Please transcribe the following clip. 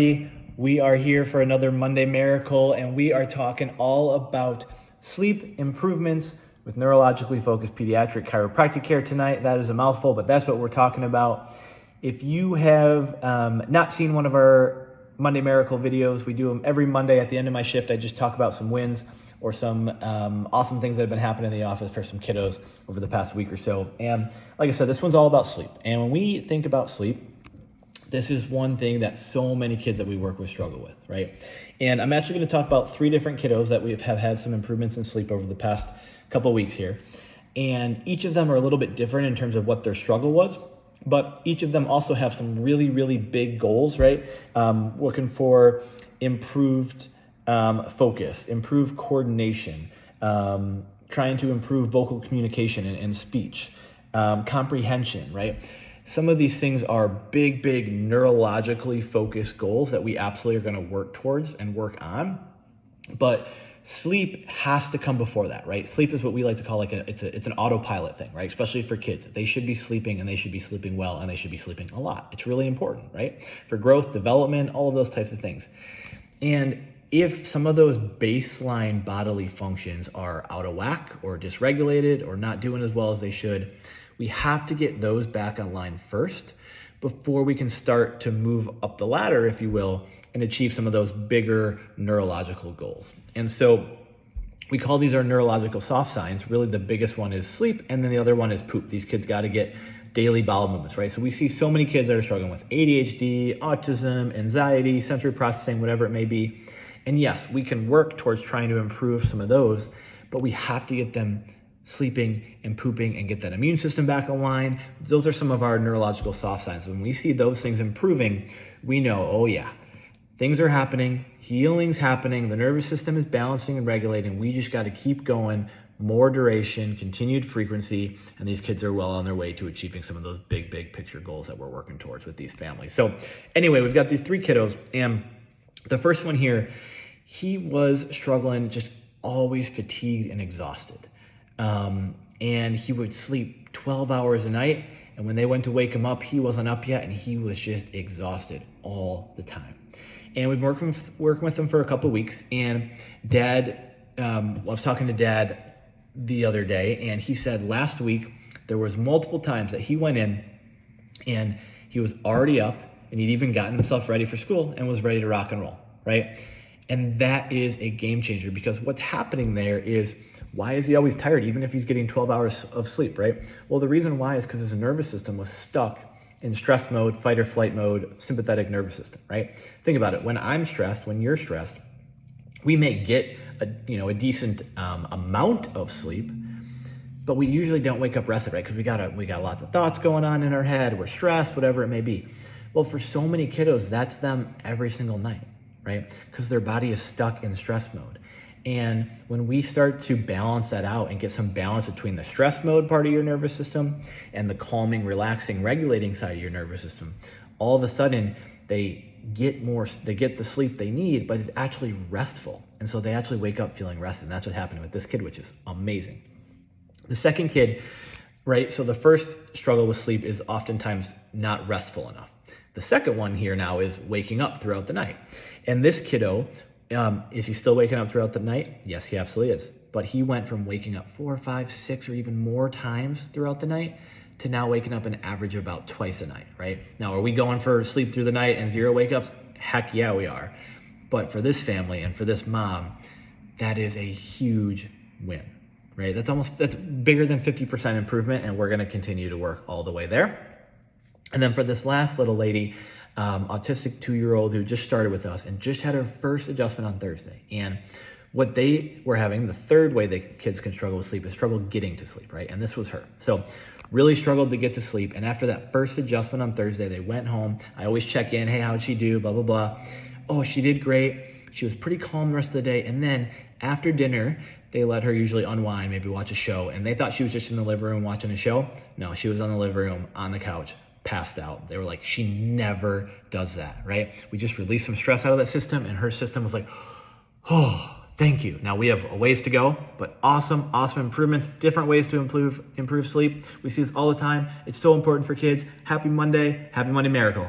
We are here for another Monday Miracle, and we are talking all about sleep improvements with neurologically focused pediatric chiropractic care tonight. That is a mouthful, but that's what we're talking about. If you have not seen one of our Monday Miracle videos, we do them every Monday at the end of my shift. I just talk about some wins or some awesome things that have been happening in the office for some kiddos over the past week or so. And like I said, this one's all about sleep. And when we think about sleep, this is one thing that so many kids that we work with struggle with, right? And I'm actually going to talk about 3 different kiddos that we have had some improvements in sleep over the past couple of weeks here. And each of them are a little bit different in terms of what their struggle was, but each of them also have some really, really big goals, right? Looking for improved focus, improved coordination, trying to improve vocal communication and speech, comprehension, right? Some of these things are big neurologically focused goals that we absolutely are going to work towards and work on. But sleep has to come before that, right? Sleep is what we like to call like it's an autopilot thing, right? Especially for kids. They should be sleeping, and they should be sleeping well, and they should be sleeping a lot. It's really important, right? For growth, development, all of those types of things. And if some of those baseline bodily functions are out of whack or dysregulated or not doing as well as they should, we have to get those back online first before we can start to move up the ladder, if you will, and achieve some of those bigger neurological goals. And so we call these our neurological soft signs. Really, the biggest one is sleep, and then the other one is poop. These kids got to get daily bowel movements, right? So we see so many kids that are struggling with ADHD, autism, anxiety, sensory processing, whatever it may be. And yes, we can work towards trying to improve some of those, but we have to get them sleeping and pooping and get that immune system back online. Those are some of our neurological soft signs. When we see those things improving, we know, oh yeah, things are happening, healing's happening, the nervous system is balancing and regulating. We just got to keep going, more duration, continued frequency, and these kids are well on their way to achieving some of those big picture goals that we're working towards with these families. So anyway, we've got these 3 kiddos, and the first one here, he was struggling, just always fatigued and exhausted. And he would sleep 12 hours a night. And when they went to wake him up, he wasn't up yet, and he was just exhausted all the time. And we've been working with him for a couple of weeks. And Dad, I was talking to Dad the other day, and he said last week there was multiple times that he went in and he was already up, and he'd even gotten himself ready for school and was ready to rock and roll, right? And that is a game changer, because what's happening there is, why is he always tired, even if he's getting 12 hours of sleep, right? Well, the reason why is because his nervous system was stuck in stress mode, fight or flight mode, sympathetic nervous system, right? Think about it. When I'm stressed, when you're stressed, we may get a decent amount of sleep, but we usually don't wake up rested, right? Because we got lots of thoughts going on in our head. We're stressed, whatever it may be. Well, for so many kiddos, that's them every single night, right? Because their body is stuck in stress mode. And when we start to balance that out and get some balance between the stress mode part of your nervous system and the calming, relaxing, regulating side of your nervous system, all of a sudden they get the sleep they need, but it's actually restful. And so they actually wake up feeling rested. And that's what happened with this kid, which is amazing. The second kid, right? So the first struggle with sleep is oftentimes not restful enough. The second one here now is waking up throughout the night. And this kiddo, is he still waking up throughout the night? Yes, he absolutely is. But he went from waking up 4, 5, 6, or even more times throughout the night to now waking up an average of about twice a night, right? Now, are we going for sleep through the night and 0 wake-ups? Heck yeah, we are. But for this family and for this mom, that is a huge win, right? That's bigger than 50% improvement, and we're going to continue to work all the way there. And then for this last little lady, autistic 2-year-old who just started with us and just had her first adjustment on Thursday. And what they were having, the third way that kids can struggle with sleep is struggle getting to sleep, right? And this was her. So really struggled to get to sleep. And after that first adjustment on Thursday, they went home. I always check in, hey, how'd she do? Blah, blah, blah. Oh, she did great. She was pretty calm the rest of the day. And then after dinner, they let her usually unwind, maybe watch a show. And they thought she was just in the living room watching a show. No, she was on the living room on the couch, passed out. They were like, she never does that, right? We just released some stress out of that system, and her system was like, oh, thank you. Now we have a ways to go, but awesome improvements, different ways to improve sleep. We see this all the time. It's so important for kids. Happy Monday Miracle.